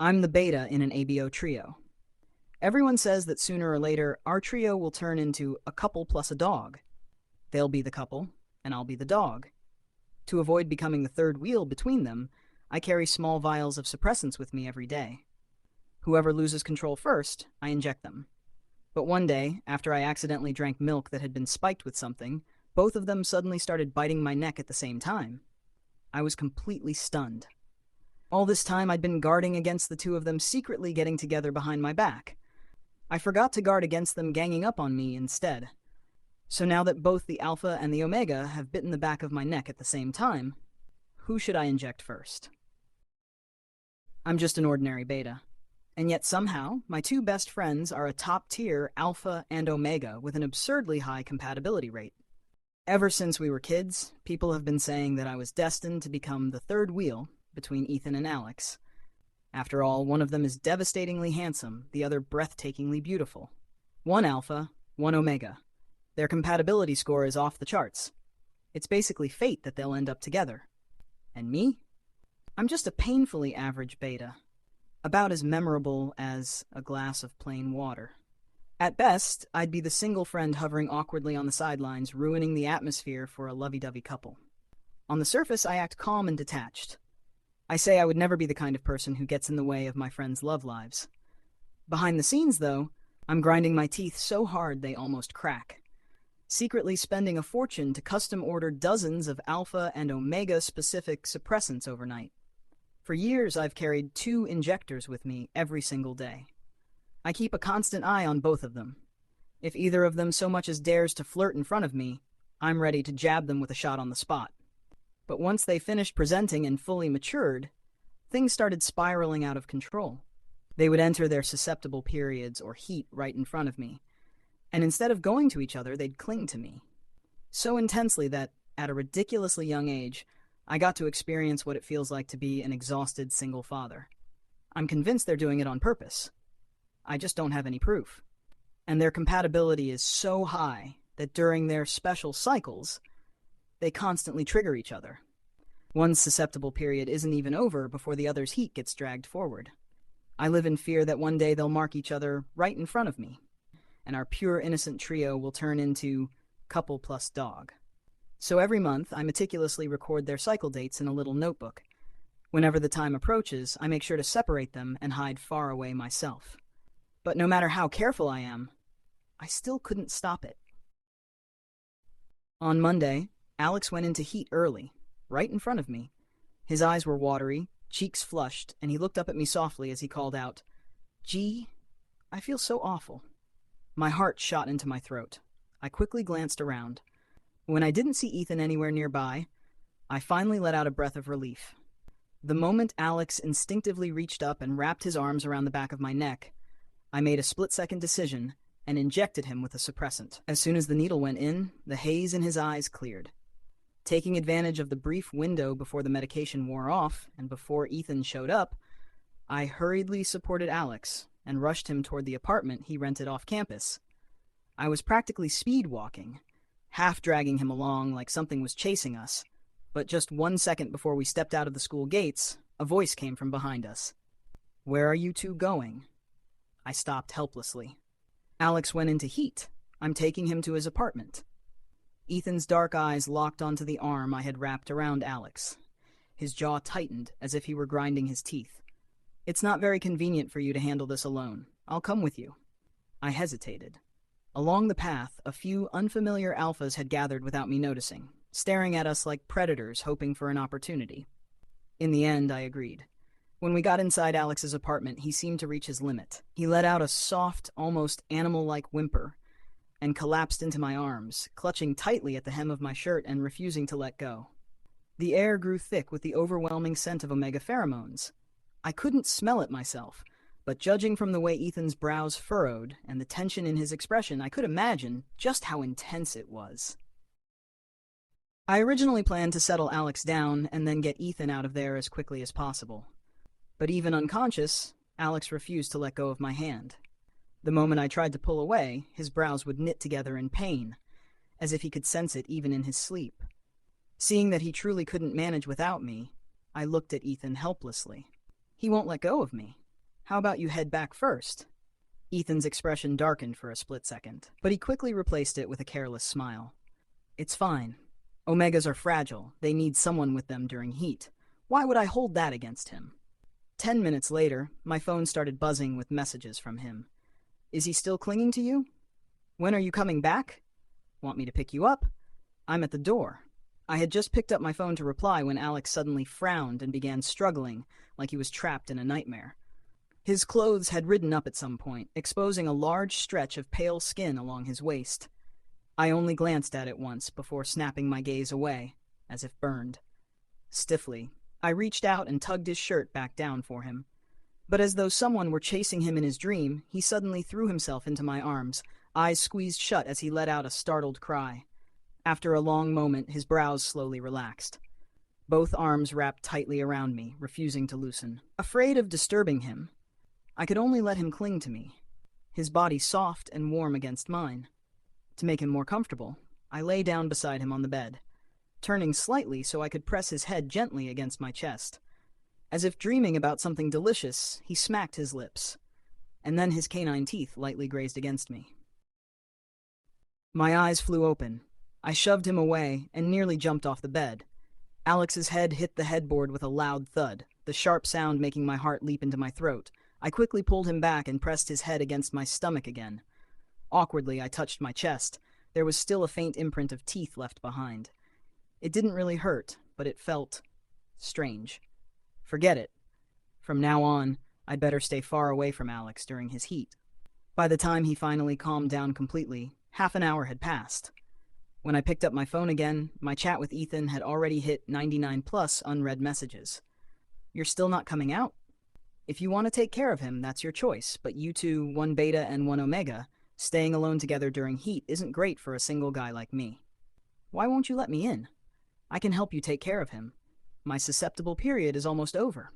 I'm the beta in an ABO trio. Everyone says that sooner or later, our trio will turn into a couple plus a dog. They'll be the couple, and I'll be the dog. To avoid becoming the third wheel between them, I carry small vials of suppressants with me every day. Whoever loses control first, I inject them. But one day, after I accidentally drank milk that had been spiked with something, both of them suddenly started biting my neck at the same time. I was completely stunned. All this time, I'd been guarding against the two of them secretly getting together behind my back. I forgot to guard against them ganging up on me instead. So now that both the Alpha and the Omega have bitten the back of my neck at the same time, who should I inject first? I'm just an ordinary beta. And yet somehow, my two best friends are a top-tier Alpha and Omega with an absurdly high compatibility rate. Ever since we were kids, people have been saying that I was destined to become the third wheel between Ethan and Alex. After all, one of them is devastatingly handsome, the other breathtakingly beautiful. One Alpha, one Omega. Their compatibility score is off the charts. It's basically fate that they'll end up together. And me? I'm just a painfully average beta. About as memorable as a glass of plain water. At best, I'd be the single friend hovering awkwardly on the sidelines, ruining the atmosphere for a lovey-dovey couple. On the surface, I act calm and detached. I say I would never be the kind of person who gets in the way of my friends' love lives. Behind the scenes, though, I'm grinding my teeth so hard they almost crack. Secretly spending a fortune to custom-order dozens of Alpha and Omega-specific suppressants overnight. For years, I've carried 2 injectors with me every single day. I keep a constant eye on both of them. If either of them so much as dares to flirt in front of me, I'm ready to jab them with a shot on the spot. But once they finished presenting and fully matured, things started spiraling out of control. They would enter their susceptible periods or heat right in front of me, and instead of going to each other, they'd cling to me. So intensely that, at a ridiculously young age, I got to experience what it feels like to be an exhausted single father. I'm convinced they're doing it on purpose. I just don't have any proof. And their compatibility is so high that during their special cycles, they constantly trigger each other. One's susceptible period isn't even over before the other's heat gets dragged forward. I live in fear that one day they'll mark each other right in front of me, and our pure innocent trio will turn into couple plus dog. So every month, I meticulously record their cycle dates in a little notebook. Whenever the time approaches, I make sure to separate them and hide far away myself. But no matter how careful I am, I still couldn't stop it. On Monday, Alex went into heat early, right in front of me. His eyes were watery, cheeks flushed, and he looked up at me softly as he called out, "Gee, I feel so awful." My heart shot into my throat. I quickly glanced around. When I didn't see Ethan anywhere nearby, I finally let out a breath of relief. The moment Alex instinctively reached up and wrapped his arms around the back of my neck, I made a split-second decision and injected him with a suppressant. As soon as the needle went in, the haze in his eyes cleared. Taking advantage of the brief window before the medication wore off and before Ethan showed up, I hurriedly supported Alex and rushed him toward the apartment he rented off campus. I was practically speed walking, half dragging him along like something was chasing us, but just 1 second before we stepped out of the school gates, a voice came from behind us. "Where are you two going?" I stopped helplessly. Alex went into heat. I'm taking him to his apartment. Ethan's dark eyes locked onto the arm I had wrapped around Alex. His jaw tightened as if he were grinding his teeth. "It's not very convenient for you to handle this alone. I'll come with you." I hesitated. Along the path, a few unfamiliar alphas had gathered without me noticing, staring at us like predators hoping for an opportunity. In the end, I agreed. When we got inside Alex's apartment, he seemed to reach his limit. He let out a soft, almost animal-like whimper and collapsed into my arms, clutching tightly at the hem of my shirt and refusing to let go. The air grew thick with the overwhelming scent of omega pheromones. I couldn't smell it myself, but judging from the way Ethan's brows furrowed and the tension in his expression, I could imagine just how intense it was. I originally planned to settle Alex down and then get Ethan out of there as quickly as possible. But even unconscious, Alex refused to let go of my hand. The moment I tried to pull away, his brows would knit together in pain, as if he could sense it even in his sleep. Seeing that he truly couldn't manage without me, I looked at Ethan helplessly. He won't let go of me. How about you head back first? Ethan's expression darkened for a split second, but he quickly replaced it with a careless smile. It's fine. Omegas are fragile. They need someone with them during heat. Why would I hold that against him? 10 minutes later, my phone started buzzing with messages from him. Is he still clinging to you? When are you coming back? Want me to pick you up? I'm at the door. I had just picked up my phone to reply when Alex suddenly frowned and began struggling like he was trapped in a nightmare. His clothes had ridden up at some point, exposing a large stretch of pale skin along his waist. I only glanced at it once before snapping my gaze away, as if burned. Stiffly, I reached out and tugged his shirt back down for him. But as though someone were chasing him in his dream, he suddenly threw himself into my arms, eyes squeezed shut as he let out a startled cry. After a long moment, his brows slowly relaxed. Both arms wrapped tightly around me, refusing to loosen. Afraid of disturbing him, I could only let him cling to me, his body soft and warm against mine. To make him more comfortable, I lay down beside him on the bed, turning slightly so I could press his head gently against my chest. As if dreaming about something delicious, he smacked his lips, and then his canine teeth lightly grazed against me. My eyes flew open. I shoved him away and nearly jumped off the bed. Alex's head hit the headboard with a loud thud, the sharp sound making my heart leap into my throat. I quickly pulled him back and pressed his head against my stomach again. Awkwardly, I touched my chest. There was still a faint imprint of teeth left behind. It didn't really hurt, but it felt strange. Forget it. From now on, I'd better stay far away from Alex during his heat. By the time he finally calmed down completely, half an hour had passed. When I picked up my phone again, my chat with Ethan had already hit 99 plus unread messages. You're still not coming out? If you want to take care of him, that's your choice, but you two, one beta and one omega, staying alone together during heat isn't great for a single guy like me. Why won't you let me in? I can help you take care of him. My susceptible period is almost over.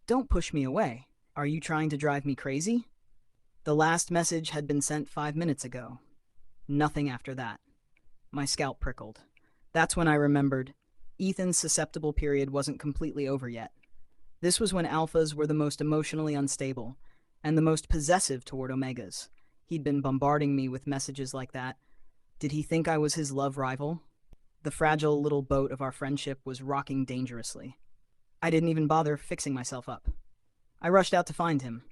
Don't push me away. Are you trying to drive me crazy? The last message had been sent 5 minutes ago. Nothing after that. My scalp prickled. That's when I remembered. Ethan's susceptible period wasn't completely over yet. This was when alphas were the most emotionally unstable, and the most possessive toward omegas. He'd been bombarding me with messages like that. Did he think I was his love rival? The fragile little boat of our friendship was rocking dangerously. I didn't even bother fixing myself up. I rushed out to find him.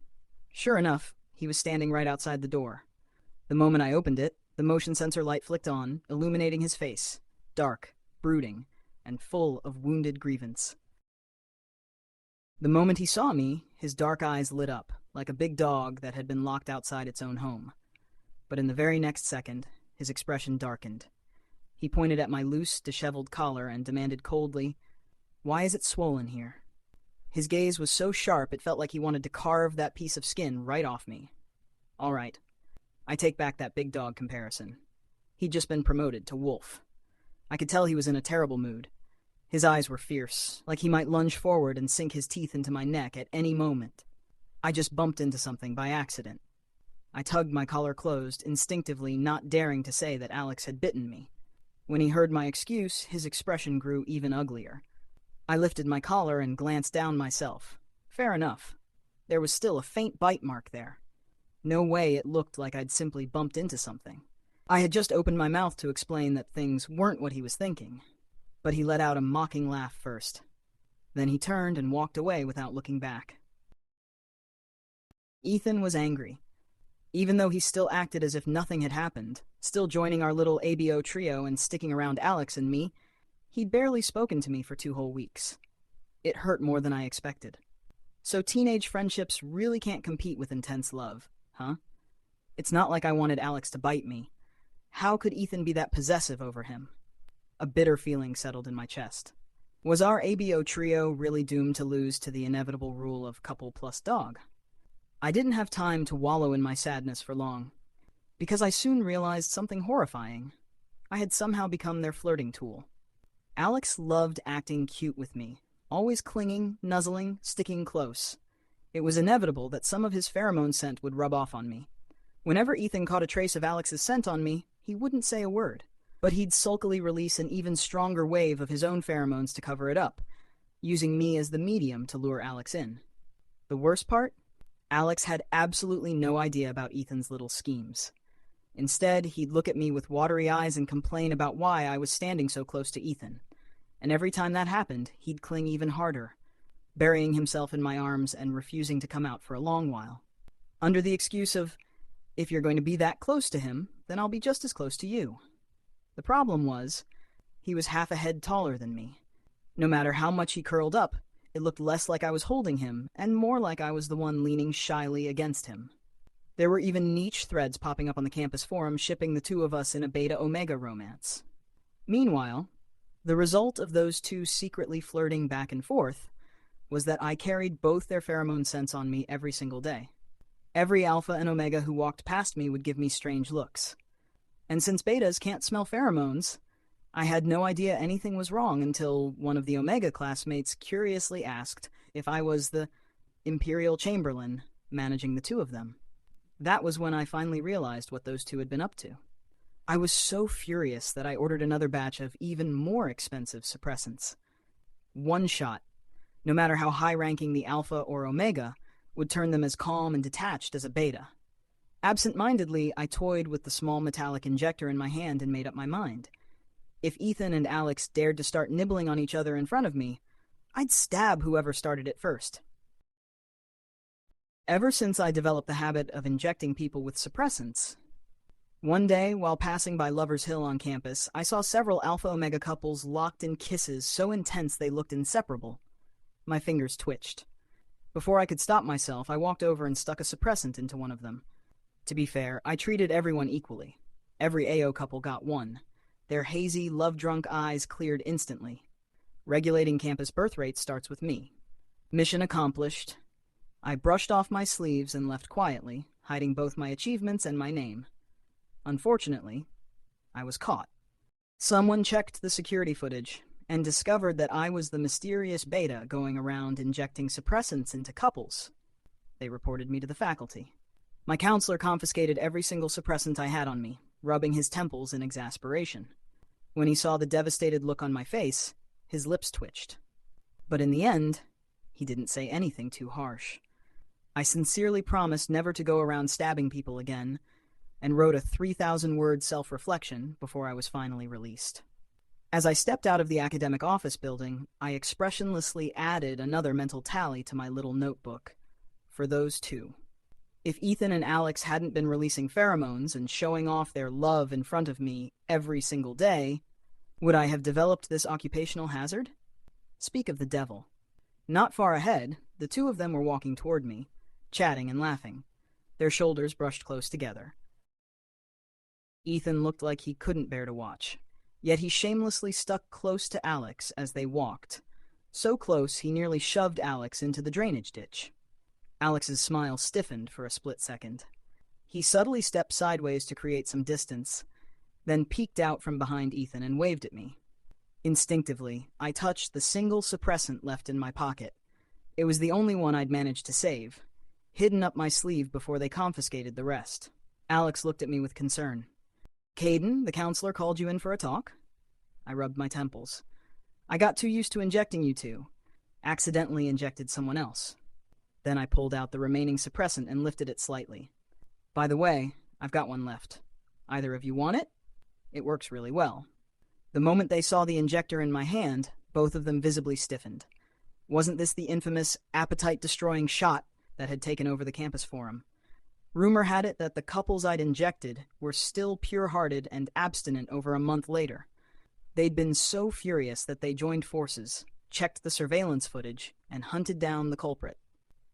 Sure enough, he was standing right outside the door. The moment I opened it, the motion sensor light flicked on, illuminating his face, dark, brooding, and full of wounded grievance. The moment he saw me, his dark eyes lit up, like a big dog that had been locked outside its own home. But in the very next second, his expression darkened. He pointed at my loose, disheveled collar and demanded coldly, "Why is it swollen here?" His gaze was so sharp it felt like he wanted to carve that piece of skin right off me. All right, I take back that big dog comparison. He'd just been promoted to wolf. I could tell he was in a terrible mood. His eyes were fierce, like he might lunge forward and sink his teeth into my neck at any moment. I just bumped into something by accident. I tugged my collar closed, instinctively not daring to say that Alex had bitten me. When he heard my excuse, his expression grew even uglier. I lifted my collar and glanced down myself. Fair enough. There was still a faint bite mark there. No way it looked like I'd simply bumped into something. I had just opened my mouth to explain that things weren't what he was thinking, but he let out a mocking laugh first. Then he turned and walked away without looking back. Ethan was angry. Even though he still acted as if nothing had happened, still joining our little ABO trio and sticking around Alex and me, he'd barely spoken to me for 2 whole weeks. It hurt more than I expected. So teenage friendships really can't compete with intense love, huh? It's not like I wanted Alex to bite me. How could Ethan be that possessive over him? A bitter feeling settled in my chest. Was our ABO trio really doomed to lose to the inevitable rule of couple plus dog? I didn't have time to wallow in my sadness for long, because I soon realized something horrifying. I had somehow become their flirting tool. Alex loved acting cute with me, always clinging, nuzzling, sticking close. It was inevitable that some of his pheromone scent would rub off on me. Whenever Ethan caught a trace of Alex's scent on me, he wouldn't say a word, but he'd sulkily release an even stronger wave of his own pheromones to cover it up, using me as the medium to lure Alex in. The worst part? Alex had absolutely no idea about Ethan's little schemes. Instead, he'd look at me with watery eyes and complain about why I was standing so close to Ethan. And every time that happened, he'd cling even harder, burying himself in my arms and refusing to come out for a long while, under the excuse of, if you're going to be that close to him, then I'll be just as close to you. The problem was, he was half a head taller than me. No matter how much he curled up, it looked less like I was holding him and more like I was the one leaning shyly against him. There were even niche threads popping up on the campus forum shipping the two of us in a beta-omega romance. Meanwhile, the result of those two secretly flirting back and forth was that I carried both their pheromone scents on me every single day. Every alpha and omega who walked past me would give me strange looks. And since betas can't smell pheromones, I had no idea anything was wrong until one of the omega classmates curiously asked if I was the Imperial Chamberlain managing the two of them. That was when I finally realized what those two had been up to. I was so furious that I ordered another batch of even more expensive suppressants. One shot, no matter how high-ranking the alpha or omega, would turn them as calm and detached as a beta. Absent-mindedly, I toyed with the small metallic injector in my hand and made up my mind. If Ethan and Alex dared to start nibbling on each other in front of me, I'd stab whoever started it first. Ever since I developed the habit of injecting people with suppressants, one day, while passing by Lover's Hill on campus, I saw several alpha-omega couples locked in kisses so intense they looked inseparable. My fingers twitched. Before I could stop myself, I walked over and stuck a suppressant into one of them. To be fair, I treated everyone equally. Every AO couple got one. Their hazy, love-drunk eyes cleared instantly. Regulating campus birth rate starts with me. Mission accomplished. I brushed off my sleeves and left quietly, hiding both my achievements and my name. Unfortunately, I was caught. Someone checked the security footage and discovered that I was the mysterious beta going around injecting suppressants into couples. They reported me to the faculty. My counselor confiscated every single suppressant I had on me, rubbing his temples in exasperation. When he saw the devastated look on my face, his lips twitched. But in the end, he didn't say anything too harsh. I sincerely promised never to go around stabbing people again, and wrote a 3,000-word self-reflection before I was finally released. As I stepped out of the academic office building, I expressionlessly added another mental tally to my little notebook. For those two. If Ethan and Alex hadn't been releasing pheromones and showing off their love in front of me every single day, would I have developed this occupational hazard? Speak of the devil. Not far ahead, the two of them were walking toward me, chatting and laughing, their shoulders brushed close together. Ethan looked like he couldn't bear to watch, yet he shamelessly stuck close to Alex as they walked, so close he nearly shoved Alex into the drainage ditch. Alex's smile stiffened for a split second. He subtly stepped sideways to create some distance, then peeked out from behind Ethan and waved at me. Instinctively, I touched the single suppressant left in my pocket. It was the only one I'd managed to save, hidden up my sleeve before they confiscated the rest. Alex looked at me with concern. Caden, the counselor called you in for a talk? I rubbed my temples. I got too used to injecting you two. Accidentally injected someone else. Then I pulled out the remaining suppressant and lifted it slightly. By the way, I've got one left. Either of you want it? It works really well. The moment they saw the injector in my hand, both of them visibly stiffened. Wasn't this the infamous appetite-destroying shot that had taken over the campus forum? Rumor had it that the couples I'd injected were still pure-hearted and abstinent over a month later. They'd been so furious that they joined forces, checked the surveillance footage, and hunted down the culprit.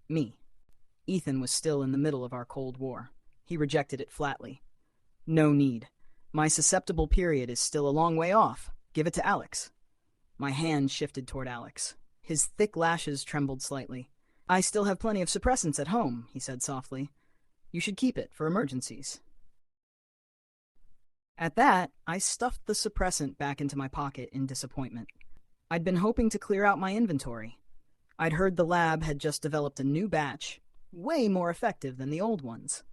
Me. Ethan was still in the middle of our Cold War. He rejected it flatly. No need. My susceptible period is still a long way off. Give it to Alex. My hand shifted toward Alex. His thick lashes trembled slightly. I still have plenty of suppressants at home, he said softly. You should keep it for emergencies. At that, I stuffed the suppressant back into my pocket in disappointment. I'd been hoping to clear out my inventory. I'd heard the lab had just developed a new batch, way more effective than the old ones.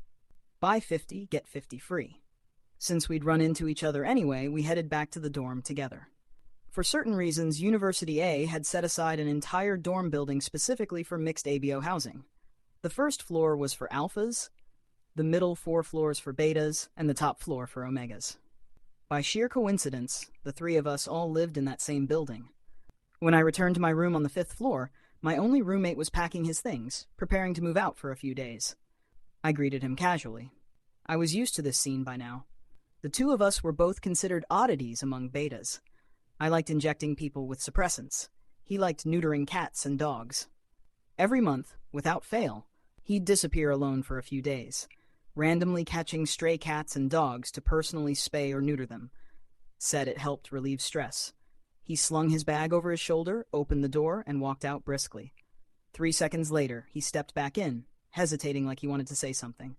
Buy 50, get 50 free. Since we'd run into each other anyway, we headed back to the dorm together. For certain reasons, University A had set aside an entire dorm building specifically for mixed ABO housing. The first floor was for alphas, the middle 4 floors for betas, and the top floor for omegas. By sheer coincidence, the three of us all lived in that same building. When I returned to my room on the 5th floor, my only roommate was packing his things, preparing to move out for a few days. I greeted him casually. I was used to this scene by now. The two of us were both considered oddities among betas. I liked injecting people with suppressants. He liked neutering cats and dogs. Every month, without fail, he'd disappear alone for a few days, randomly catching stray cats and dogs to personally spay or neuter them. Said it helped relieve stress. He slung his bag over his shoulder, opened the door, and walked out briskly. 3 seconds later, he stepped back in, hesitating like he wanted to say something.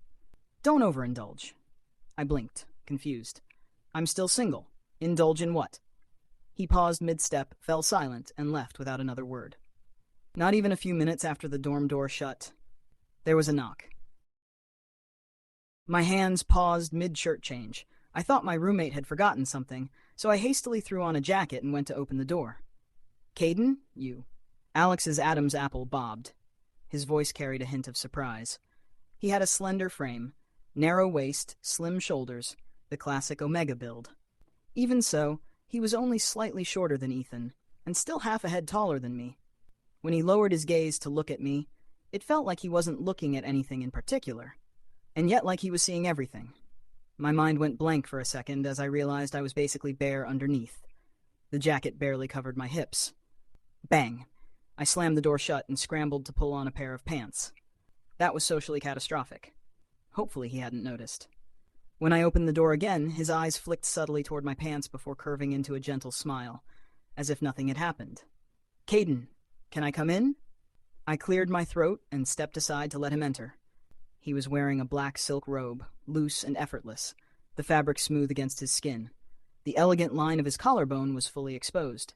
Don't overindulge. I blinked, confused. I'm still single. Indulge in what? He paused mid-step, fell silent, and left without another word. Not even a few minutes after the dorm door shut, there was a knock. My hands paused mid-shirt change. I thought my roommate had forgotten something, so I hastily threw on a jacket and went to open the door. Caden, you. Alex's Adam's apple bobbed. His voice carried a hint of surprise. He had a slender frame, narrow waist, slim shoulders, the classic Omega build. Even so, he was only slightly shorter than Ethan, and still half a head taller than me. When he lowered his gaze to look at me, it felt like he wasn't looking at anything in particular, and yet like he was seeing everything. My mind went blank for a second as I realized I was basically bare underneath. The jacket barely covered my hips. Bang! I slammed the door shut and scrambled to pull on a pair of pants. That was socially catastrophic. Hopefully he hadn't noticed. When I opened the door again, his eyes flicked subtly toward my pants before curving into a gentle smile, as if nothing had happened. Caden, can I come in? I cleared my throat and stepped aside to let him enter. He was wearing a black silk robe, loose and effortless, the fabric smooth against his skin. The elegant line of his collarbone was fully exposed.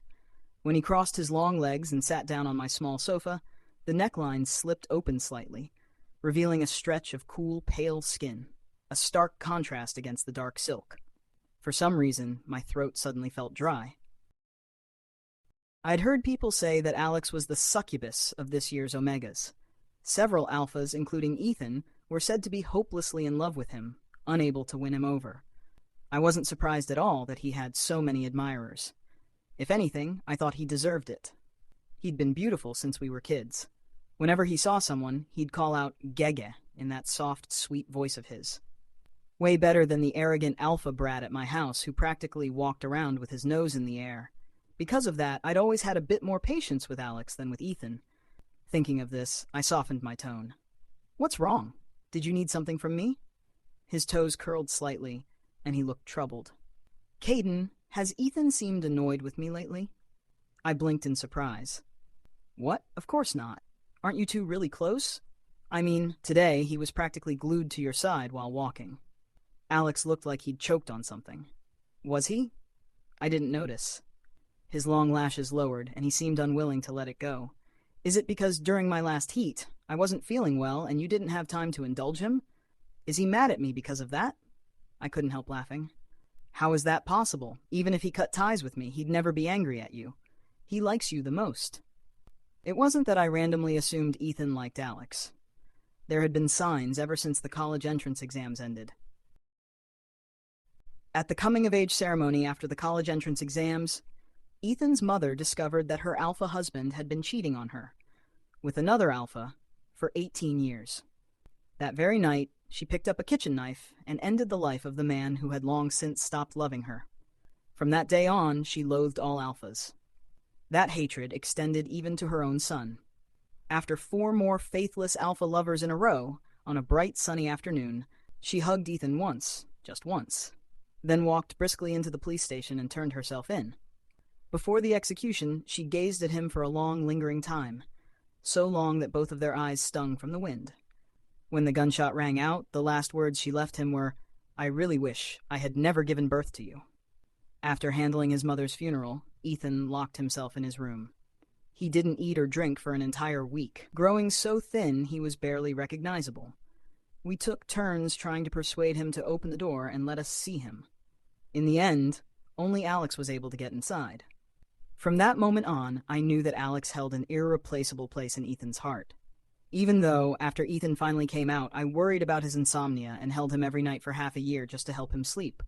When he crossed his long legs and sat down on my small sofa, the neckline slipped open slightly, revealing a stretch of cool, pale skin, a stark contrast against the dark silk. For some reason, my throat suddenly felt dry. I'd heard people say that Alex was the succubus of this year's Omegas. Several alphas, including Ethan, were said to be hopelessly in love with him, unable to win him over. I wasn't surprised at all that he had so many admirers. If anything, I thought he deserved it. He'd been beautiful since we were kids. Whenever he saw someone, he'd call out Gege in that soft, sweet voice of his. Way better than the arrogant alpha brat at my house who practically walked around with his nose in the air. Because of that, I'd always had a bit more patience with Alex than with Ethan. Thinking of this, I softened my tone. What's wrong? Did you need something from me? His toes curled slightly, and he looked troubled. Caden, has Ethan seemed annoyed with me lately? I blinked in surprise. What? Of course not. Aren't you two really close? I mean, today he was practically glued to your side while walking. Alex looked like he'd choked on something. Was he? I didn't notice. His long lashes lowered, and he seemed unwilling to let it go. Is it because during my last heat, I wasn't feeling well and you didn't have time to indulge him? Is he mad at me because of that? I couldn't help laughing. How is that possible? Even if he cut ties with me, he'd never be angry at you. He likes you the most. It wasn't that I randomly assumed Ethan liked Alex. There had been signs ever since the college entrance exams ended. At the coming-of-age ceremony after the college entrance exams, Ethan's mother discovered that her alpha husband had been cheating on her, with another alpha, for 18 years. That very night, she picked up a kitchen knife and ended the life of the man who had long since stopped loving her. From that day on, she loathed all alphas. That hatred extended even to her own son. After 4 more faithless alpha lovers in a row, on a bright sunny afternoon, she hugged Ethan once, just once, then walked briskly into the police station and turned herself in. Before the execution, she gazed at him for a long, lingering time, so long that both of their eyes stung from the wind. When the gunshot rang out, the last words she left him were, "I really wish I had never given birth to you." After handling his mother's funeral, Ethan locked himself in his room. He didn't eat or drink for an entire week, growing so thin he was barely recognizable. We took turns trying to persuade him to open the door and let us see him. In the end, only Alex was able to get inside. From that moment on, I knew that Alex held an irreplaceable place in Ethan's heart. Even though, after Ethan finally came out, I worried about his insomnia and held him every night for half a year just to help him sleep,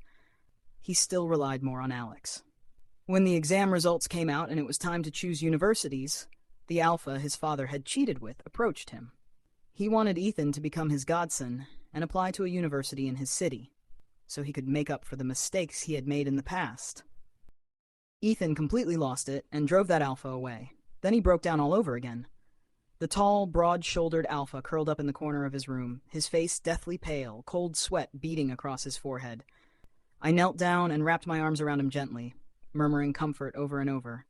he still relied more on Alex. When the exam results came out and it was time to choose universities, the alpha his father had cheated with approached him. He wanted Ethan to become his godson and apply to a university in his city, so he could make up for the mistakes he had made in the past. Ethan completely lost it and drove that alpha away. Then he broke down all over again. The tall, broad-shouldered alpha curled up in the corner of his room, his face deathly pale, cold sweat beading across his forehead. I knelt down and wrapped my arms around him gently, murmuring comfort over and over.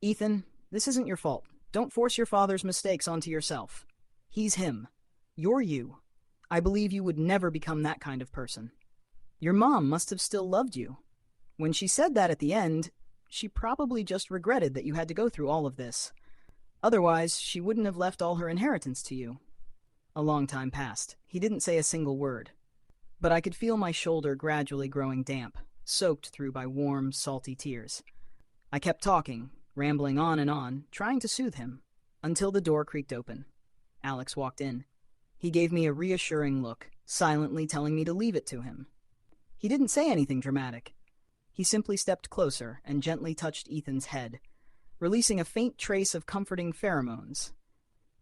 Ethan, this isn't your fault. Don't force your father's mistakes onto yourself. He's him. You're you. I believe you would never become that kind of person. Your mom must have still loved you. When she said that at the end, she probably just regretted that you had to go through all of this. Otherwise, she wouldn't have left all her inheritance to you. A long time passed. He didn't say a single word. But I could feel my shoulder gradually growing damp, soaked through by warm, salty tears. I kept talking, rambling on, trying to soothe him, until the door creaked open. Alex walked in. He gave me a reassuring look, silently telling me to leave it to him. He didn't say anything dramatic. He simply stepped closer and gently touched Ethan's head, releasing a faint trace of comforting pheromones.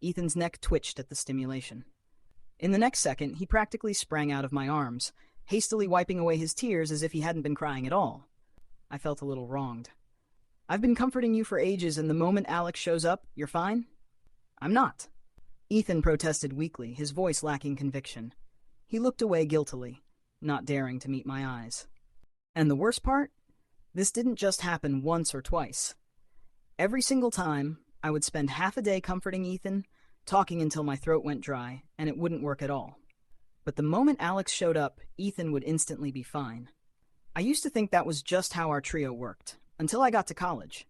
Ethan's neck twitched at the stimulation. In the next second, he practically sprang out of my arms, hastily wiping away his tears as if he hadn't been crying at all. I felt a little wronged. I've been comforting you for ages, and the moment Alex shows up, you're fine? I'm not. Ethan protested weakly, his voice lacking conviction. He looked away guiltily, not daring to meet my eyes. And the worst part? This didn't just happen once or twice. Every single time, I would spend half a day comforting Ethan, talking until my throat went dry, and it wouldn't work at all. But the moment Alex showed up, Ethan would instantly be fine. I used to think that was just how our trio worked, until I got to college.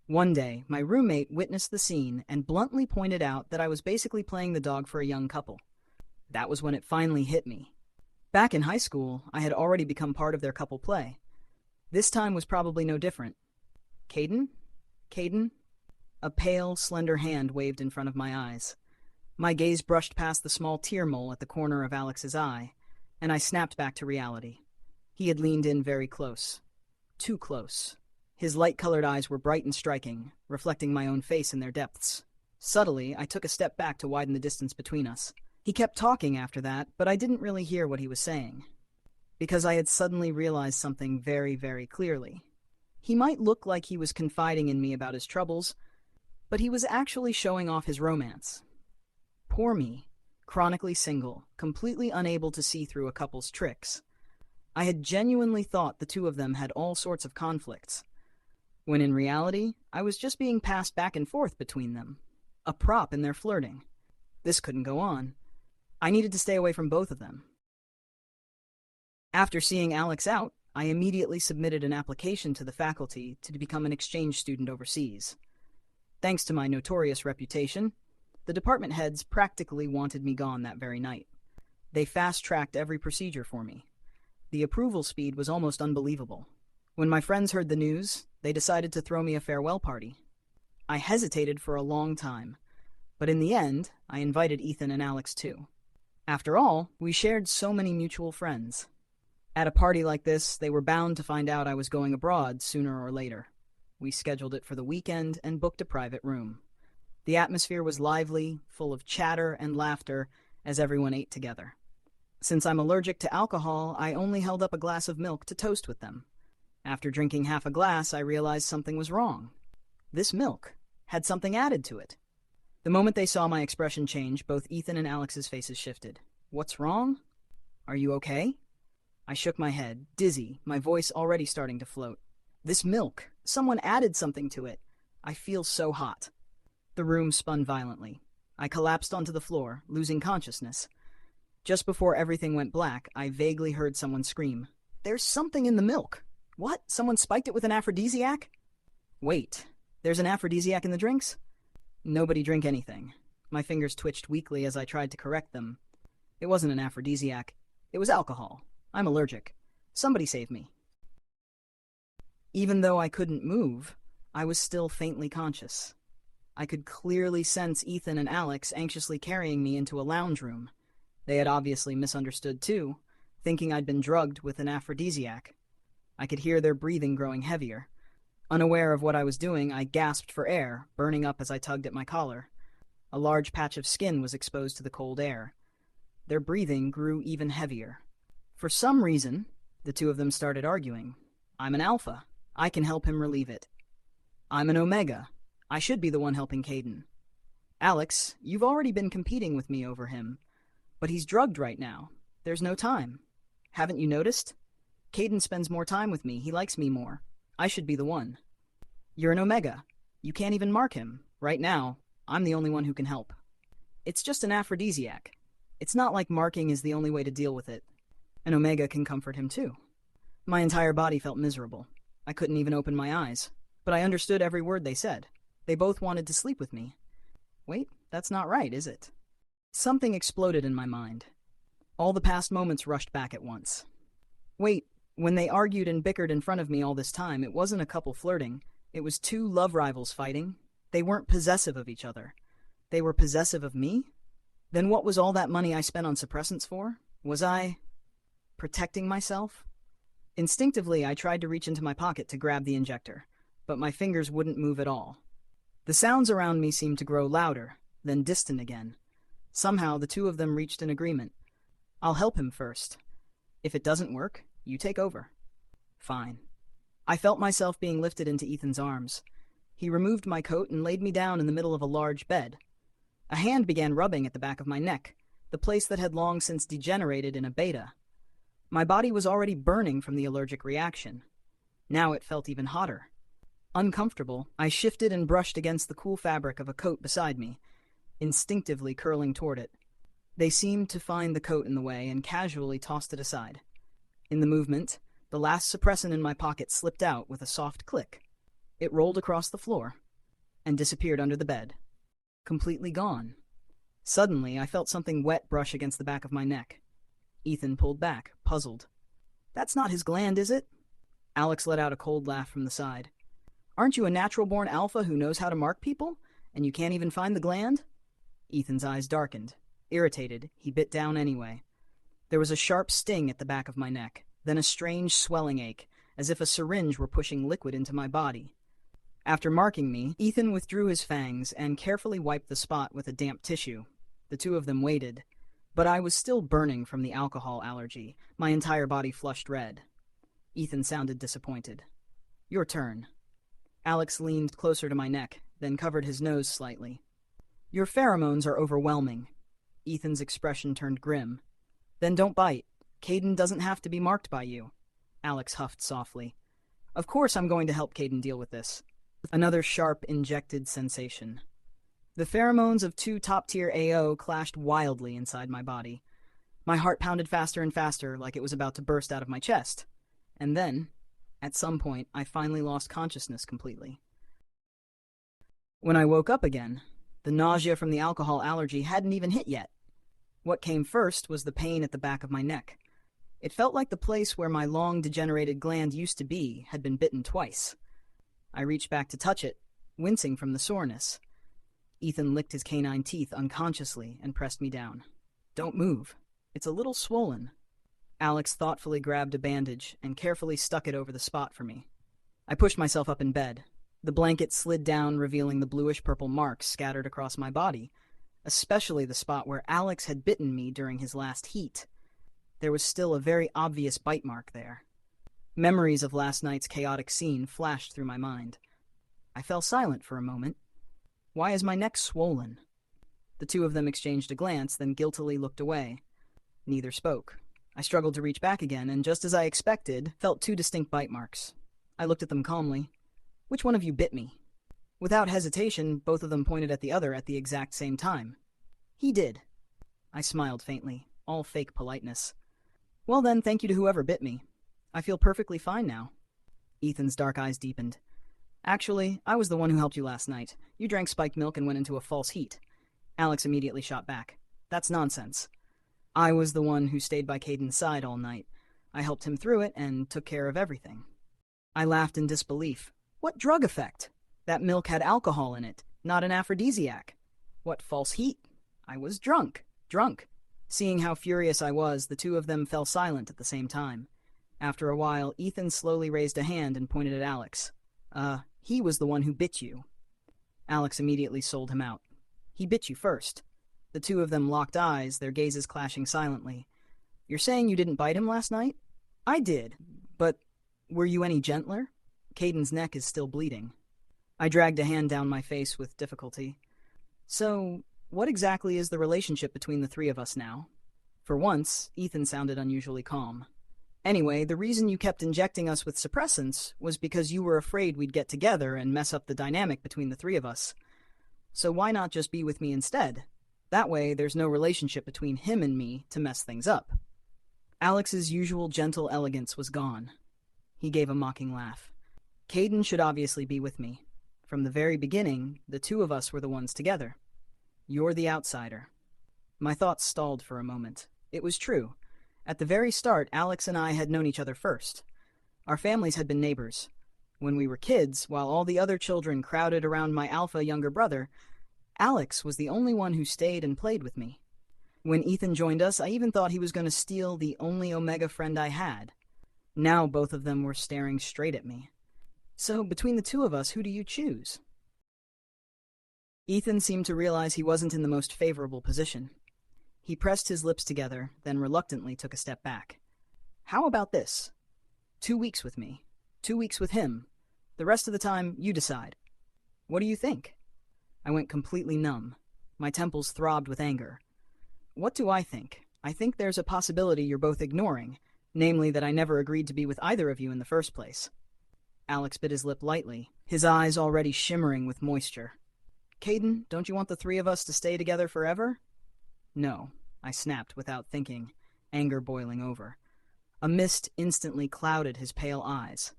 One day, my roommate witnessed the scene and bluntly pointed out that I was basically playing the dog for a young couple. That was when it finally hit me. Back in high school, I had already become part of their couple play. This time was probably no different. Caden? Caden? A pale, slender hand waved in front of my eyes. My gaze brushed past the small tear mole at the corner of Alex's eye, and I snapped back to reality. He had leaned in very close. Too close. His light-colored eyes were bright and striking, reflecting my own face in their depths. Subtly, I took a step back to widen the distance between us. He kept talking after that, but I didn't really hear what he was saying, because I had suddenly realized something very, very clearly. He might look like he was confiding in me about his troubles, but he was actually showing off his romance. Poor me, chronically single, completely unable to see through a couple's tricks. I had genuinely thought the two of them had all sorts of conflicts, when in reality, I was just being passed back and forth between them, a prop in their flirting. This couldn't go on. I needed to stay away from both of them. After seeing Alex out, I immediately submitted an application to the faculty to become an exchange student overseas. Thanks to my notorious reputation, the department heads practically wanted me gone that very night. They fast-tracked every procedure for me. The approval speed was almost unbelievable. When my friends heard the news, they decided to throw me a farewell party. I hesitated for a long time, but in the end, I invited Ethan and Alex too. After all, we shared so many mutual friends. At a party like this, they were bound to find out I was going abroad sooner or later. We scheduled it for the weekend and booked a private room. The atmosphere was lively, full of chatter and laughter as everyone ate together. Since I'm allergic to alcohol, I only held up a glass of milk to toast with them. After drinking half a glass, I realized something was wrong. This milk had something added to it. The moment they saw my expression change, both Ethan and Alex's faces shifted. What's wrong? Are you okay? I shook my head, dizzy, my voice already starting to float. This milk, someone added something to it. I feel so hot. The room spun violently. I collapsed onto the floor, losing consciousness. Just before everything went black, I vaguely heard someone scream, "There's something in the milk!" What? Someone spiked it with an aphrodisiac? Wait, there's an aphrodisiac in the drinks? Nobody drink anything. My fingers twitched weakly as I tried to correct them. It wasn't an aphrodisiac. It was alcohol. I'm allergic. Somebody save me. Even though I couldn't move, I was still faintly conscious. I could clearly sense Ethan and Alex anxiously carrying me into a lounge room. They had obviously misunderstood too, thinking I'd been drugged with an aphrodisiac. I could hear their breathing growing heavier. Unaware of what I was doing, I gasped for air, burning up as I tugged at my collar. A large patch of skin was exposed to the cold air. Their breathing grew even heavier. For some reason, the two of them started arguing. I'm an alpha. I can help him relieve it. I'm an omega. I should be the one helping Caden. Alex, you've already been competing with me over him. But he's drugged right now. There's no time. Haven't you noticed? Caden spends more time with me. He likes me more. I should be the one. You're an omega. You can't even mark him. Right now, I'm the only one who can help. It's just an aphrodisiac. It's not like marking is the only way to deal with it. An omega can comfort him too. My entire body felt miserable. I couldn't even open my eyes. But I understood every word they said. They both wanted to sleep with me. Wait, that's not right, is it? Something exploded in my mind. All the past moments rushed back at once. Wait, when they argued and bickered in front of me all this time, it wasn't a couple flirting. It was two love rivals fighting. They weren't possessive of each other. They were possessive of me? Then what was all that money I spent on suppressants for? Was I protecting myself? Instinctively, I tried to reach into my pocket to grab the injector, but my fingers wouldn't move at all. The sounds around me seemed to grow louder, then distant again. Somehow, the two of them reached an agreement. I'll help him first. If it doesn't work, you take over. Fine. I felt myself being lifted into Ethan's arms. He removed my coat and laid me down in the middle of a large bed. A hand began rubbing at the back of my neck, the place that had long since degenerated in a beta. My body was already burning from the allergic reaction. Now it felt even hotter. Uncomfortable, I shifted and brushed against the cool fabric of a coat beside me, instinctively curling toward it. They seemed to find the coat in the way and casually tossed it aside. In the movement, the last suppressant in my pocket slipped out with a soft click. It rolled across the floor and disappeared under the bed. Completely gone. Suddenly, I felt something wet brush against the back of my neck. Ethan pulled back, puzzled. That's not his gland, is it? Alex let out a cold laugh from the side. Aren't you a natural-born alpha who knows how to mark people? And you can't even find the gland? Ethan's eyes darkened. Irritated, he bit down anyway. There was a sharp sting at the back of my neck, then a strange swelling ache, as if a syringe were pushing liquid into my body. After marking me, Ethan withdrew his fangs and carefully wiped the spot with a damp tissue. The two of them waited. But I was still burning from the alcohol allergy, my entire body flushed red. Ethan sounded disappointed. Your turn. Alex leaned closer to my neck, then covered his nose slightly. Your pheromones are overwhelming. Ethan's expression turned grim. Then don't bite. Caden doesn't have to be marked by you. Alex huffed softly. Of course I'm going to help Caden deal with this. Another sharp, injected sensation. The pheromones of two top-tier AO clashed wildly inside my body. My heart pounded faster and faster, like it was about to burst out of my chest. And then, at some point, I finally lost consciousness completely. When I woke up again, the nausea from the alcohol allergy hadn't even hit yet. What came first was the pain at the back of my neck. It felt like the place where my long-degenerated gland used to be had been bitten twice. I reached back to touch it, wincing from the soreness. Ethan licked his canine teeth unconsciously and pressed me down. Don't move. It's a little swollen. Alex thoughtfully grabbed a bandage and carefully stuck it over the spot for me. I pushed myself up in bed. The blanket slid down, revealing the bluish-purple marks scattered across my body, especially the spot where Alex had bitten me during his last heat. There was still a very obvious bite mark there. Memories of last night's chaotic scene flashed through my mind. I fell silent for a moment. Why is my neck swollen? The two of them exchanged a glance, then guiltily looked away. Neither spoke. I struggled to reach back again, and just as I expected, felt two distinct bite marks. I looked at them calmly. Which one of you bit me? Without hesitation, both of them pointed at the other at the exact same time. He did. I smiled faintly, all fake politeness. Well then, thank you to whoever bit me. I feel perfectly fine now. Ethan's dark eyes deepened. Actually, I was the one who helped you last night. You drank spiked milk and went into a false heat. Alex immediately shot back. That's nonsense. I was the one who stayed by Caden's side all night. I helped him through it and took care of everything. I laughed in disbelief. What drug effect? That milk had alcohol in it. not an aphrodisiac. What false heat? I was drunk. Drunk. Seeing how furious I was, the two of them fell silent at the same time. After a while, Ethan slowly raised a hand and pointed at Alex. He was the one who bit you. Alex immediately sold him out. He bit you first. The two of them locked eyes, their gazes clashing silently. You're saying you didn't bite him last night? I did. But were you any gentler? Caden's neck is still bleeding. I dragged a hand down my face with difficulty. So, what exactly is the relationship between the three of us now? For once, Ethan sounded unusually calm. Anyway, the reason you kept injecting us with suppressants was because you were afraid we'd get together and mess up the dynamic between the three of us. So why not just be with me instead? That way, there's no relationship between him and me to mess things up. Alex's usual gentle elegance was gone. He gave a mocking laugh. Caden should obviously be with me. From the very beginning, the two of us were the ones together. You're the outsider. My thoughts stalled for a moment. It was true. At the very start, Alex and I had known each other first. Our families had been neighbors. When we were kids, while all the other children crowded around my alpha younger brother, Alex was the only one who stayed and played with me. When Ethan joined us, I even thought he was going to steal the only Omega friend I had. Now both of them were staring straight at me. So, between the two of us, who do you choose? Ethan seemed to realize he wasn't in the most favorable position. He pressed his lips together, then reluctantly took a step back. How about this? 2 weeks with me. 2 weeks with him. The rest of the time, you decide. What do you think? I went completely numb. My temples throbbed with anger. What do I think? I think there's a possibility you're both ignoring, namely that I never agreed to be with either of you in the first place. Alex bit his lip lightly, his eyes already shimmering with moisture. Caden, don't you want the three of us to stay together forever? No, I snapped without thinking, anger boiling over. A mist instantly clouded his pale eyes.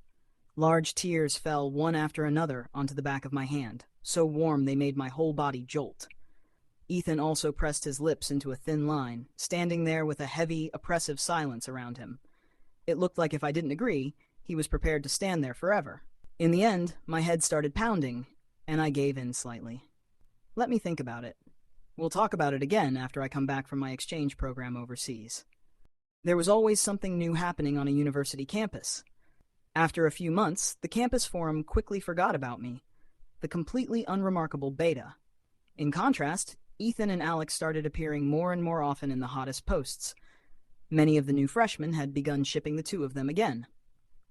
Large tears fell one after another onto the back of my hand, so warm they made my whole body jolt. Ethan also pressed his lips into a thin line, standing there with a heavy, oppressive silence around him. It looked like if I didn't agree, he was prepared to stand there forever. In the end, my head started pounding, and I gave in slightly. Let me think about it. We'll talk about it again after I come back from my exchange program overseas. There was always something new happening on a university campus. After a few months, the campus forum quickly forgot about me, the completely unremarkable Beta. In contrast, Ethan and Alex started appearing more and more often in the hottest posts. Many of the new freshmen had begun shipping the two of them again.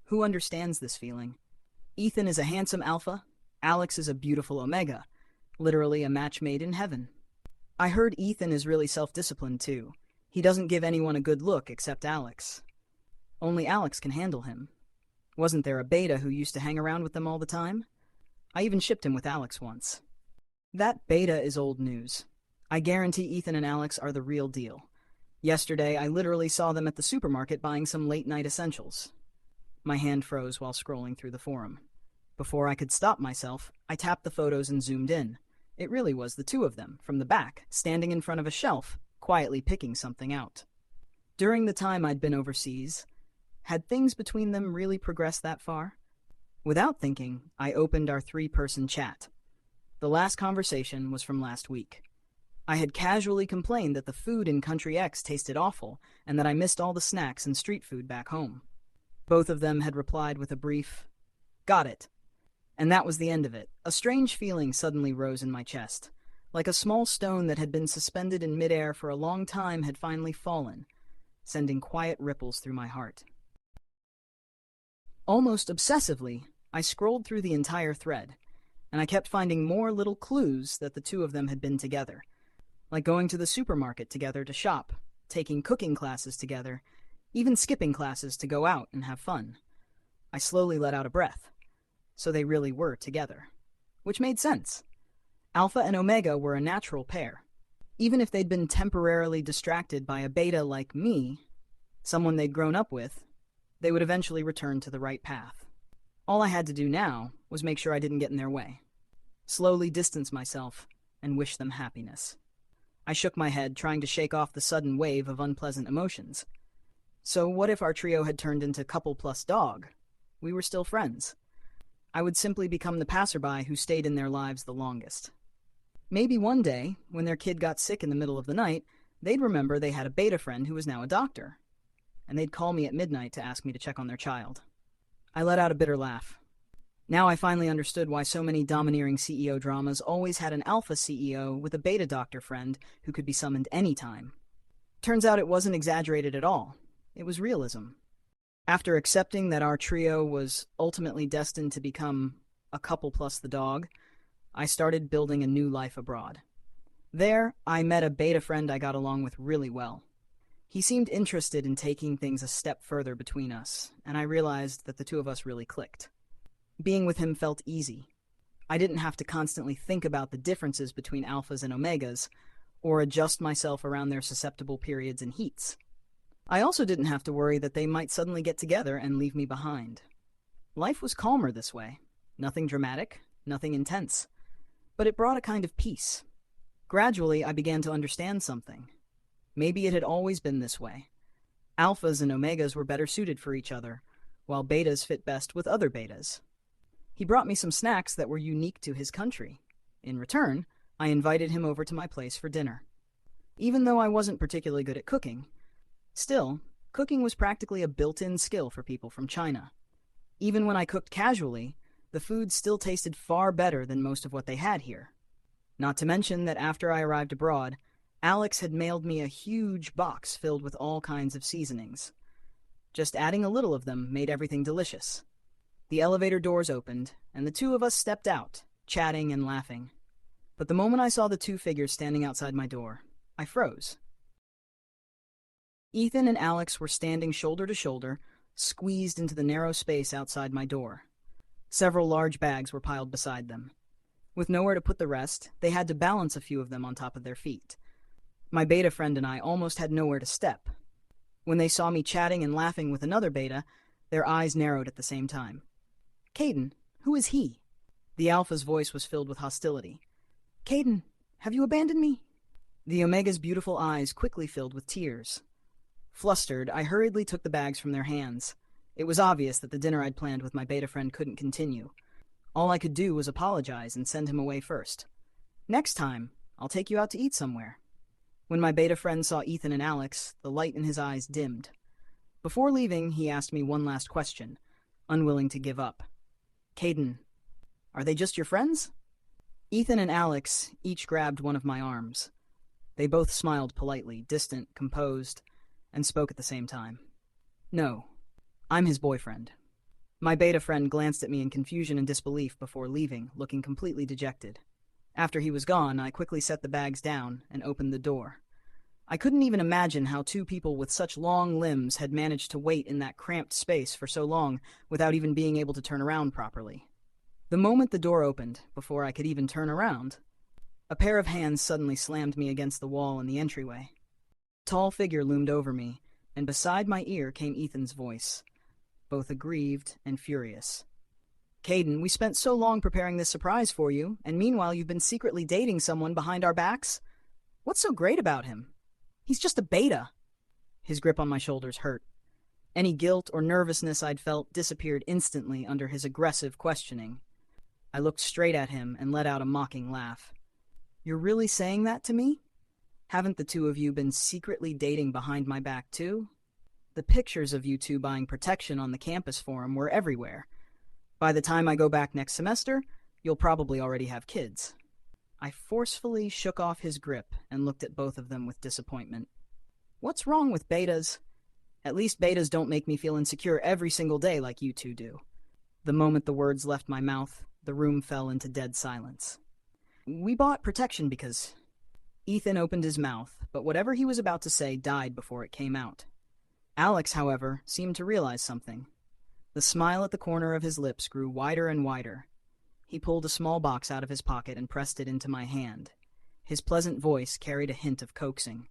Who understands this feeling? Ethan is a handsome alpha, Alex is a beautiful omega, literally a match made in heaven. I heard Ethan is really self-disciplined too. He doesn't give anyone a good look except Alex. Only Alex can handle him. Wasn't there a beta who used to hang around with them all the time? I even shipped him with Alex once. That beta is old news. I guarantee Ethan and Alex are the real deal. Yesterday, I literally saw them at the supermarket buying some late-night essentials. My hand froze while scrolling through the forum. Before I could stop myself, I tapped the photos and zoomed in. It really was the two of them, from the back, standing in front of a shelf, quietly picking something out. During the time I'd been overseas, had things between them really progressed that far? Without thinking, I opened our 3-person chat. The last conversation was from last week. I had casually complained that the food in Country X tasted awful and that I missed all the snacks and street food back home. Both of them had replied with a brief, "Got it." And that was the end of it. A strange feeling suddenly rose in my chest, like a small stone that had been suspended in midair for a long time had finally fallen, sending quiet ripples through my heart. Almost obsessively, I scrolled through the entire thread, and I kept finding more little clues that the two of them had been together, like going to the supermarket together to shop, taking cooking classes together, even skipping classes to go out and have fun. I slowly let out a breath. So they really were together. Which made sense. Alpha and Omega were a natural pair. Even if they'd been temporarily distracted by a beta like me, someone they'd grown up with, they would eventually return to the right path. All I had to do now was make sure I didn't get in their way. Slowly distance myself and wish them happiness. I shook my head, trying to shake off the sudden wave of unpleasant emotions. So what if our trio had turned into couple plus dog? We were still friends. I would simply become the passerby who stayed in their lives the longest. Maybe one day, when their kid got sick in the middle of the night, they'd remember they had a beta friend who was now a doctor, and they'd call me at midnight to ask me to check on their child. I let out a bitter laugh. Now I finally understood why so many domineering CEO dramas always had an alpha CEO with a beta doctor friend who could be summoned anytime. Turns out it wasn't exaggerated at all. It was realism. After accepting that our trio was ultimately destined to become a couple plus the dog, I started building a new life abroad. There, I met a beta friend I got along with really well. He seemed interested in taking things a step further between us, and I realized that the two of us really clicked. Being with him felt easy. I didn't have to constantly think about the differences between alphas and omegas, or adjust myself around their susceptible periods and heats. I also didn't have to worry that they might suddenly get together and leave me behind. Life was calmer this way. Nothing dramatic, nothing intense. But it brought a kind of peace. Gradually, I began to understand something. Maybe it had always been this way. Alphas and omegas were better suited for each other, while betas fit best with other betas. He brought me some snacks that were unique to his country. In return, I invited him over to my place for dinner. Even though I wasn't particularly good at cooking, still, cooking was practically a built-in skill for people from China. Even when I cooked casually, the food still tasted far better than most of what they had here. Not to mention that after I arrived abroad, Alex had mailed me a huge box filled with all kinds of seasonings. Just adding a little of them made everything delicious. The elevator doors opened, and the two of us stepped out, chatting and laughing. But the moment I saw the two figures standing outside my door, I froze. Ethan and Alex were standing shoulder to shoulder, squeezed into the narrow space outside my door. Several large bags were piled beside them. With nowhere to put the rest, they had to balance a few of them on top of their feet. My beta friend and I almost had nowhere to step. When they saw me chatting and laughing with another beta, their eyes narrowed at the same time. Caden, who is he? The alpha's voice was filled with hostility. Caden, have you abandoned me? The omega's beautiful eyes quickly filled with tears. Flustered, I hurriedly took the bags from their hands. It was obvious that the dinner I'd planned with my beta friend couldn't continue. All I could do was apologize and send him away first. Next time, I'll take you out to eat somewhere. When my beta friend saw Ethan and Alex, the light in his eyes dimmed. Before leaving, he asked me one last question, unwilling to give up. Caden, are they just your friends? Ethan and Alex each grabbed one of my arms. They both smiled politely, distant, composed, and spoke at the same time. No, I'm his boyfriend. My beta friend glanced at me in confusion and disbelief before leaving, looking completely dejected. After he was gone, I quickly set the bags down and opened the door. I couldn't even imagine how two people with such long limbs had managed to wait in that cramped space for so long without even being able to turn around properly. The moment the door opened, before I could even turn around, a pair of hands suddenly slammed me against the wall in the entryway. A tall figure loomed over me, and beside my ear came Ethan's voice, both aggrieved and furious. Caden, we spent so long preparing this surprise for you, and meanwhile you've been secretly dating someone behind our backs? What's so great about him? He's just a beta. His grip on my shoulders hurt. Any guilt or nervousness I'd felt disappeared instantly under his aggressive questioning. I looked straight at him and let out a mocking laugh. You're really saying that to me? Haven't the two of you been secretly dating behind my back too? The pictures of you two buying protection on the campus forum were everywhere. By the time I go back next semester, you'll probably already have kids. I forcefully shook off his grip and looked at both of them with disappointment. What's wrong with betas? At least betas don't make me feel insecure every single day like you two do. The moment the words left my mouth, the room fell into dead silence. We bought protection because... Ethan opened his mouth, but whatever he was about to say died before it came out. Alex, however, seemed to realize something. The smile at the corner of his lips grew wider and wider. He pulled a small box out of his pocket and pressed it into my hand. His pleasant voice carried a hint of coaxing.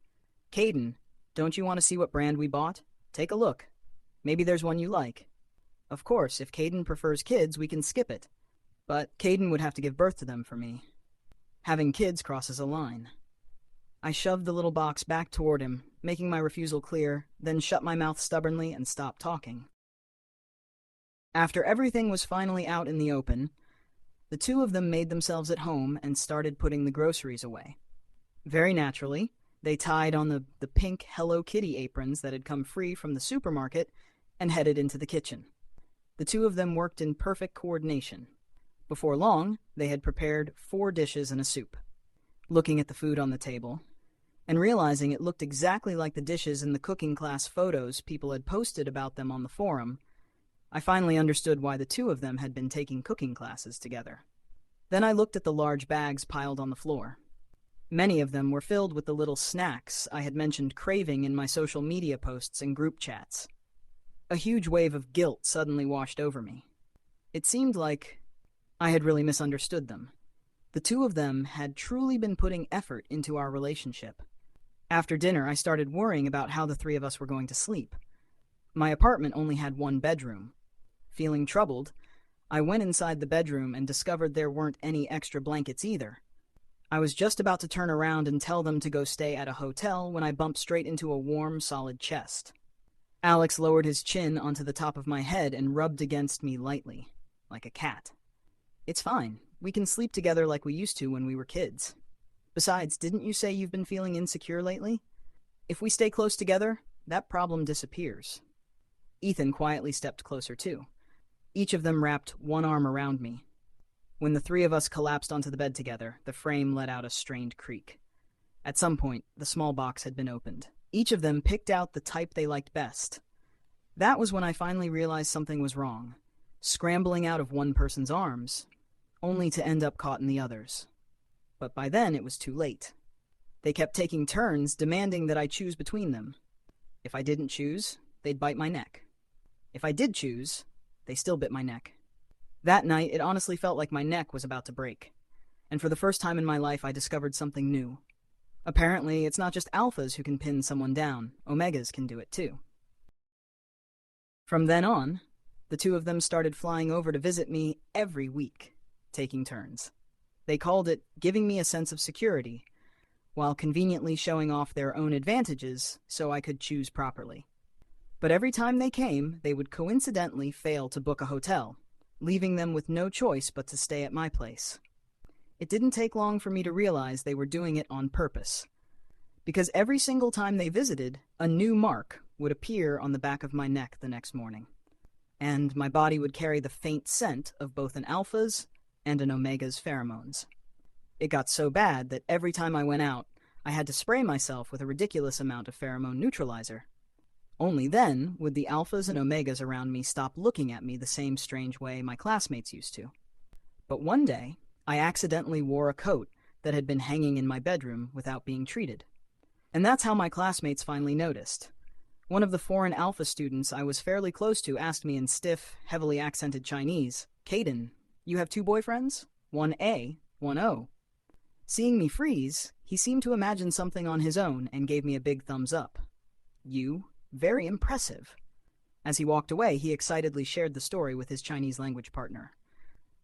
Caden, don't you want to see what brand we bought? Take a look. Maybe there's one you like. Of course, if Caden prefers kids, we can skip it. But Caden would have to give birth to them for me. Having kids crosses a line. I shoved the little box back toward him, making my refusal clear, then shut my mouth stubbornly and stopped talking. After everything was finally out in the open, The two of them made themselves at home and started putting the groceries away. Very naturally, they tied on the pink Hello Kitty aprons that had come free from the supermarket and headed into the kitchen. The two of them worked in perfect coordination. Before long, they had prepared 4 dishes and a soup. Looking at the food on the table, and realizing it looked exactly like the dishes in the cooking class photos people had posted about them on the forum, I finally understood why the two of them had been taking cooking classes together. Then I looked at the large bags piled on the floor. Many of them were filled with the little snacks I had mentioned craving in my social media posts and group chats. A huge wave of guilt suddenly washed over me. It seemed like I had really misunderstood them. The two of them had truly been putting effort into our relationship. After dinner, I started worrying about how the three of us were going to sleep. My apartment only had 1 bedroom. Feeling troubled, I went inside the bedroom and discovered there weren't any extra blankets either. I was just about to turn around and tell them to go stay at a hotel when I bumped straight into a warm, solid chest. Alex lowered his chin onto the top of my head and rubbed against me lightly, like a cat. "It's fine. We can sleep together like we used to when we were kids. Besides, didn't you say you've been feeling insecure lately? If we stay close together, that problem disappears." Ethan quietly stepped closer too. Each of them wrapped one arm around me. When the three of us collapsed onto the bed together, the frame let out a strained creak. At some point, the small box had been opened. Each of them picked out the type they liked best. That was when I finally realized something was wrong. Scrambling out of one person's arms, only to end up caught in the other's. But by then, it was too late. They kept taking turns, demanding that I choose between them. If I didn't choose, they'd bite my neck. If I did choose, they still bit my neck. That night, it honestly felt like my neck was about to break. And for the first time in my life, I discovered something new. Apparently, it's not just alphas who can pin someone down. Omegas can do it too. From then on, the two of them started flying over to visit me every week, taking turns. They called it giving me a sense of security, while conveniently showing off their own advantages so I could choose properly. But every time they came, they would coincidentally fail to book a hotel, leaving them with no choice but to stay at my place. It didn't take long for me to realize they were doing it on purpose, because every single time they visited, a new mark would appear on the back of my neck the next morning, and my body would carry the faint scent of both an alpha's and an omega's pheromones. It got so bad that every time I went out, I had to spray myself with a ridiculous amount of pheromone neutralizer. Only then would the alphas and omegas around me stop looking at me the same strange way my classmates used to. But one day, I accidentally wore a coat that had been hanging in my bedroom without being treated. And that's how my classmates finally noticed. One of the foreign alpha students I was fairly close to asked me in stiff, heavily accented Chinese, "Caden, you have 2 boyfriends? One A, one O." Seeing me freeze, he seemed to imagine something on his own and gave me a big thumbs up. "You? Very impressive." As he walked away, he excitedly shared the story with his Chinese language partner.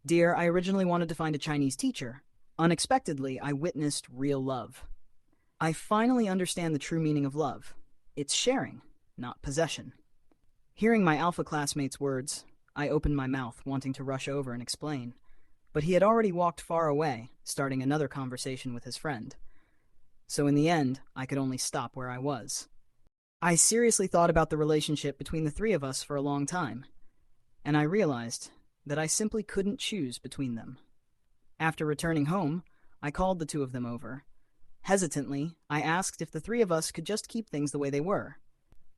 "Dear, I originally wanted to find a Chinese teacher. Unexpectedly, I witnessed real love. I finally understand the true meaning of love. It's sharing, not possession." Hearing my alpha classmate's words, I opened my mouth, wanting to rush over and explain. But he had already walked far away, starting another conversation with his friend. So in the end, I could only stop where I was. I seriously thought about the relationship between the three of us for a long time, and I realized that I simply couldn't choose between them. After returning home, I called the two of them over. Hesitantly, I asked if the three of us could just keep things the way they were.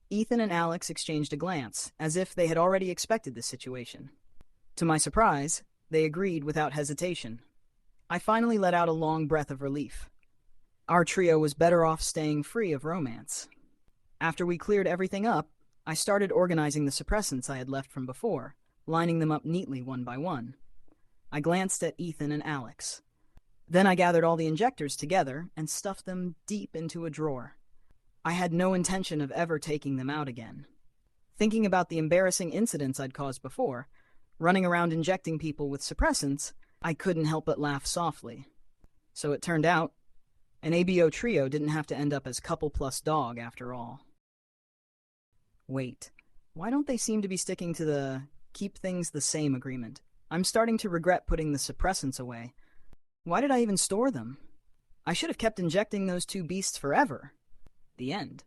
Ethan and Alex exchanged a glance, as if they had already expected this situation. To my surprise, they agreed without hesitation. I finally let out a long breath of relief. Our trio was better off staying free of romance. After we cleared everything up, I started organizing the suppressants I had left from before, lining them up neatly one by one. I glanced at Ethan and Alex. Then I gathered all the injectors together and stuffed them deep into a drawer. I had no intention of ever taking them out again. Thinking about the embarrassing incidents I'd caused before, running around injecting people with suppressants, I couldn't help but laugh softly. So it turned out, an ABO trio didn't have to end up as couple plus dog after all. Wait, why don't they seem to be sticking to the keep things the same agreement? I'm starting to regret putting the suppressants away. Why did I even store them? I should have kept injecting those two beasts forever. The end.